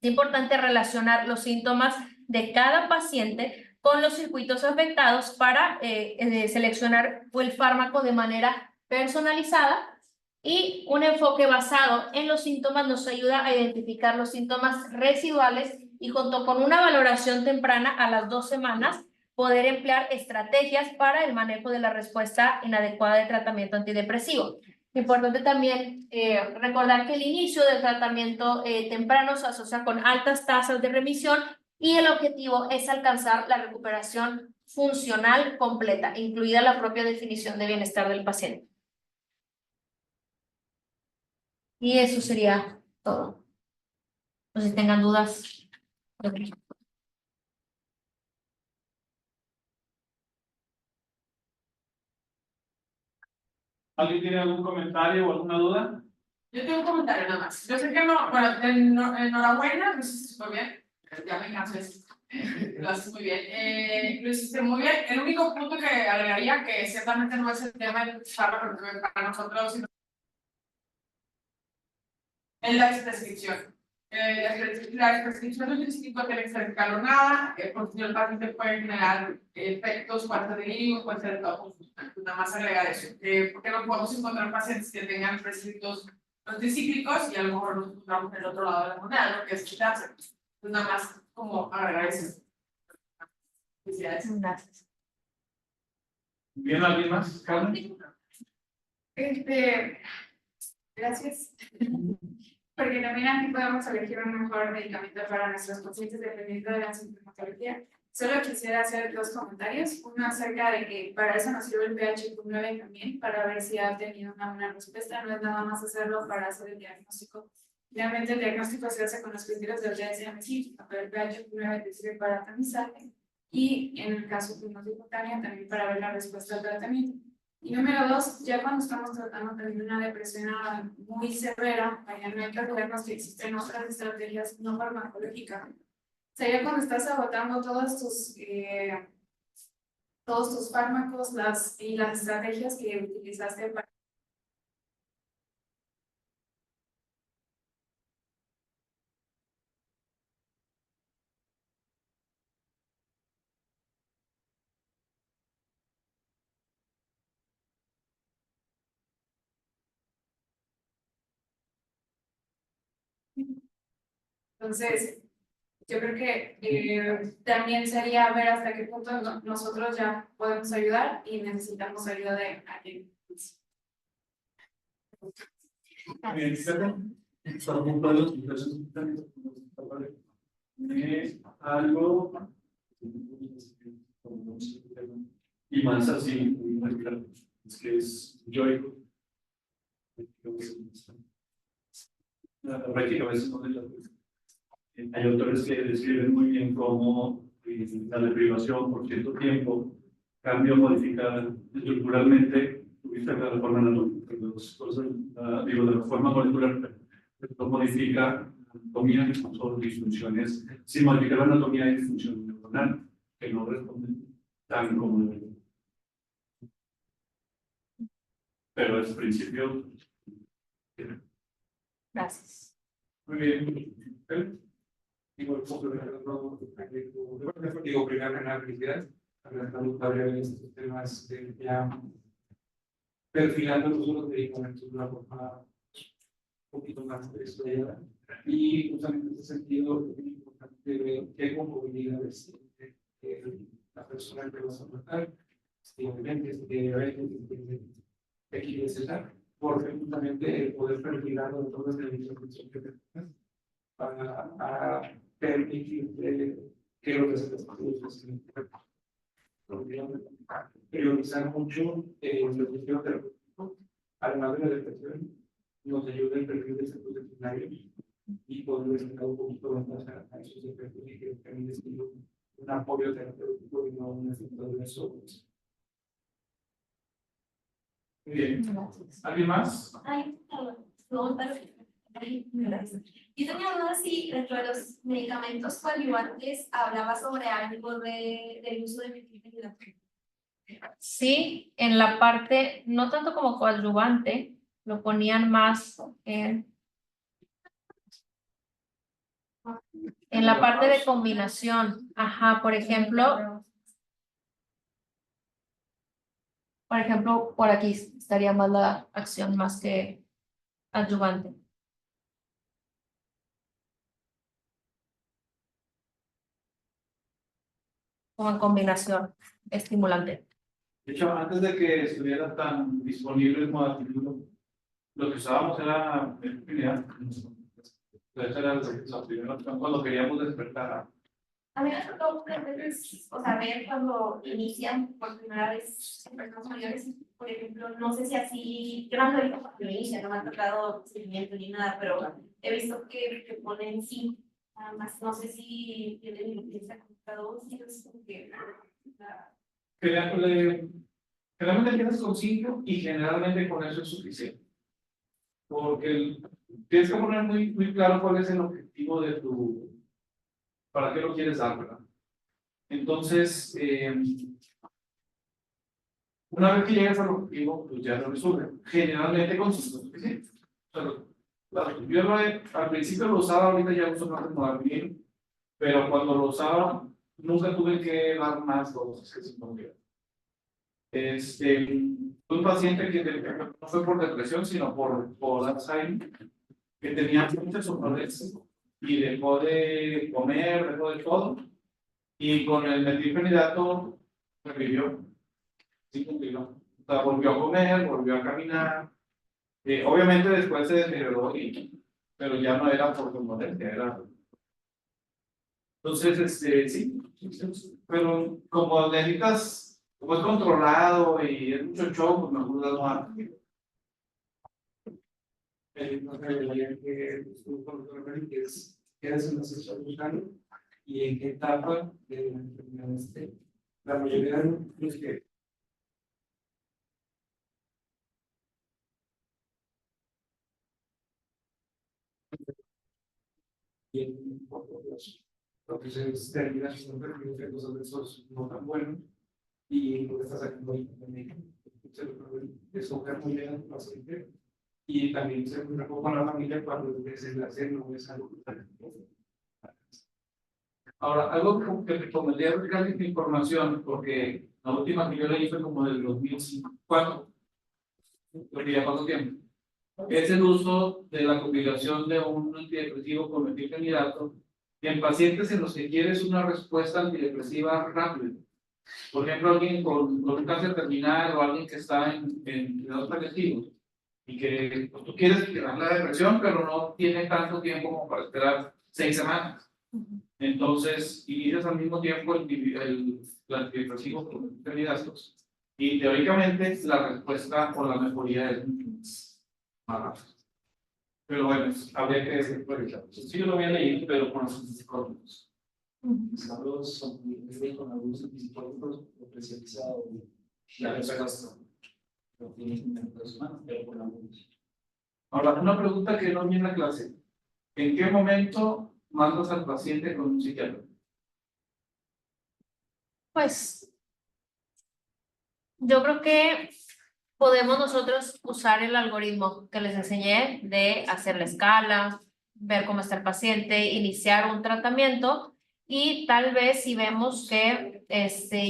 Es importante relacionar los síntomas de cada paciente con los circuitos afectados para seleccionar el fármaco de manera personalizada, y un enfoque basado en los síntomas nos ayuda a identificar los síntomas residuales y junto con una valoración temprana a las 2 semanas poder emplear estrategias para el manejo de la respuesta inadecuada de tratamiento antidepresivo. Importante también recordar que el inicio del tratamiento temprano se asocia con altas tasas de remisión y el objetivo es alcanzar la recuperación funcional completa, incluida la propia definición de bienestar del paciente. Y eso sería todo. No sé si tengan dudas. ¿Alguien tiene algún comentario o alguna duda? Yo tengo un comentario nada más. Yo sé que no, bueno, enhorabuena, lo hiciste súper bien. Ya me cansé. Lo haces muy bien. Lo hiciste muy bien. El único punto que agregaría, que ciertamente no es el tema del fármaco para nosotros, sino es la descripción. La prescripción de un distintivo tiene que ser escalonada, porque si el paciente puede generar efectos, puede ser delirios, puede ser todo. Nada más agregar eso. Porque no podemos encontrar pacientes que tengan prescritos anticíclicos y a lo mejor nos encontramos en el otro lado de la moneda, lo que es quitarse. Entonces, nada más como agregar eso. Gracias. ¿Bien alguien más? ¿Carmen? Gracias. Porque también aquí podemos elegir un mejor medicamento para nuestros pacientes dependiendo de la sintomatología. Solo quisiera hacer 2 comentarios. Uno acerca de que para eso nos sirve el pH9 también, para ver si ha tenido una buena respuesta. No es nada más hacerlo para hacer el diagnóstico. Realmente el diagnóstico se hace con los criterios del DSM-5, pero el pH9 te sirve para tamizaje y en el caso de una simultánea también para ver la respuesta al tratamiento. Y número 2, ya cuando estamos tratando de una depresión muy severa, no hay que olvidarnos que existen otras estrategias no farmacológicas. Sería cuando estás agotando todos tus fármacos y las estrategias que utilizaste para. Entonces, Yo creo que también sería ver hasta qué punto nosotros ya podemos ayudar y necesitamos ayuda de alguien. Algo y más así, es que es yoico. La práctica a veces no es la. Hay autores que describen muy bien cómo la deprivación por cierto tiempo cambia o modifica estructuralmente, tuviste la reforma la reforma molecular, esto modifica anatomía o disfunciones, sin modificar la anatomía y disfunción neuronal, que no responden tan como pero es principio. Gracias. Muy bien. Digo, primero que nada, felicidades. Hablando estos temas ya perfilando los usos de medicamentos de una forma un poquito más estudiada. Y justamente en ese sentido, es importante ver qué comorbilidades la persona que vas a tratar, obviamente, aquí necesitar, porque justamente el poder perfilar de todas las mediciones que tenemos para permitir que lo que se les priorizar mucho el sistema terapéutico, además de la depresión, nos ayuda el perfil de centros veterinarios y poder destacar un poquito más a esos efectos y que también es un apoyo terapéutico y no un efecto de eso. Muy bien. Gracias. ¿Alguien más? Gracias. Yo tenía duda si dentro de los medicamentos coadyuvantes hablaba sobre algo del uso de metilfenidato. Sí, en la parte, no tanto como coadyuvante, lo ponían más en la parte de combinación. Ajá, por ejemplo, por aquí estaría más la acción más que adyuvante. Como en combinación estimulante. De hecho, antes de que estuviera tan disponible el modafinilo, lo que usábamos era metilfenidato. Esa era la primera opción cuando queríamos despertar. A mí me tocó muchas veces, o sea, ver cuando inician por primera vez en personas mayores, por ejemplo, no sé si así, yo no lo he visto cuando inician, no me ha tocado seguimiento ni nada, pero he visto que ponen sí, nada más, no sé si tienen limpieza con cada uno, es como que... Generalmente empiezas con 5 y generalmente con eso es suficiente. Porque tienes que poner muy claro cuál es el objetivo de para qué lo quieres dar, ¿verdad? Entonces, una vez que llegas al objetivo, pues ya lo resuelve. Generalmente con 5 es suficiente. Yo al principio lo usaba, ahorita ya uso más de modafinilo, pero cuando lo usaba, nunca tuve que dar más dosis que 5 mg. Un paciente que no fue por depresión, sino por Alzheimer, que tenía mucha somnolencia y dejó de comer, dejó de todo, y con el metilfenidato revivió. Sí, cumplió. O sea, volvió a comer, volvió a caminar. Obviamente después se deterioró, pero ya no era por somnolencia, era. Entonces, sí, pero como necesitas. Como es controlado y es mucho show, pues mejor das más. No sé, que es una sesión buscando y en qué etapa de la enfermedad esté. La mayoría de los que tienen lo que se termina siendo efectos de esos no tan buenos y lo que está sacando ahí también escoger muy bien al paciente y también se preocupa con la familia cuando el desenlace no es algo tan. Ahora, algo que recomendaría buscar esta información, porque la última que yo leí fue como del 2004, porque ya pasó tiempo. Es el uso de la combinación de un antidepresivo con metilfenidato en pacientes en los que quieres una respuesta antidepresiva rápida. Por ejemplo, alguien con un cáncer terminal o alguien que está en cuidados paliativos y que pues, tú quieres quitar la depresión, pero no tiene tanto tiempo como para esperar 6 semanas. Entonces, inicias al mismo tiempo el antidepresivo con candidatos y teóricamente la respuesta o la mejoría es más rápida. Pero bueno, habría que decir por ejemplo. Sí, yo lo había leído, pero con los psicólogos. Los son con algunos psicólogos especializados en la respuesta. No tienen personas, pero con algunos. Ahora, una pregunta que no viene en la clase. ¿En qué momento mandas al paciente con un psiquiatra? Pues yo creo que podemos nosotros usar el algoritmo que les enseñé de hacer la escala, ver cómo está el paciente, iniciar un tratamiento y tal vez si vemos que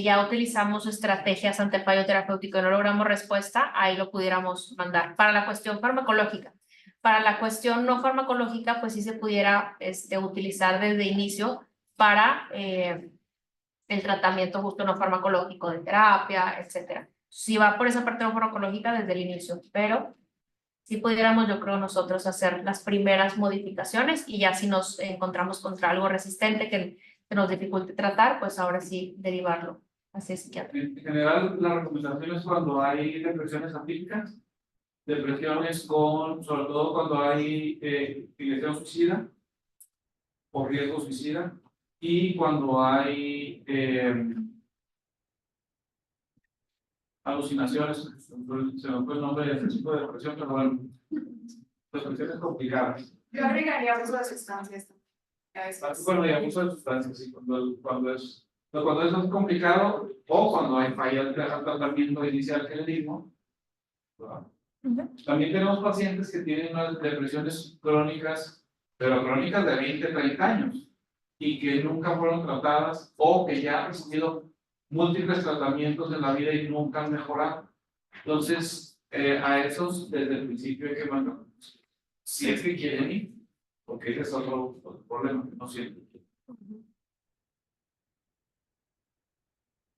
ya utilizamos estrategias ante el fallo terapéutico y no logramos respuesta, ahí lo pudiéramos mandar para la cuestión farmacológica. Para la cuestión no farmacológica, pues sí se pudiera utilizar desde inicio para el tratamiento justo no farmacológico de terapia, etcétera. Si va por esa parte no farmacológica desde el inicio, pero si pudiéramos, yo creo, nosotros hacer las primeras modificaciones y ya si nos encontramos contra algo resistente que nos dificulte tratar, pues ahora sí derivarlo hacia psiquiatra. En general, la recomendación es cuando hay depresiones atípicas, depresiones sobre todo cuando hay ideación suicida o riesgo suicida, y cuando hay alucinaciones, se me fue el nombre de este tipo de depresión, pero bueno, depresiones complicadas. Yo agregaría uso de sustancias. Bueno, y abuso de sustancias, sí, cuando eso es complicado, o cuando hay fallas de tratamiento inicial que le dimos. También tenemos pacientes que tienen unas depresiones crónicas, pero crónicas de 20, 30 años, y que nunca fueron tratadas, o que ya han recibido múltiples tratamientos en la vida y nunca han mejorado. Entonces, a esos desde el principio hay que mandar, si es que quieren ir, porque ese es otro problema que no siempre.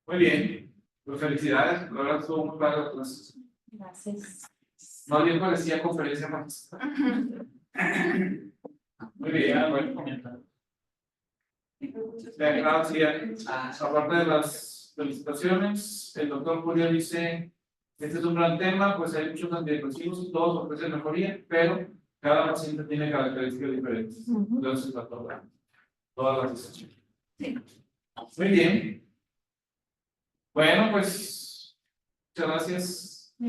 Muy bien, pues felicidades, la verdad estuvo muy padre la clase. Gracias. Más bien parecía conferencia magistral. Muy bien, buen comentario. Gracias. Aparte de las felicitaciones, el doctor Julio dice: este es un gran tema, pues hay muchos antidepresivos y todos ofrecen mejoría, pero cada paciente tiene características diferentes. Entonces, todas las decisiones. Sí. Muy bien. Bueno, pues muchas gracias.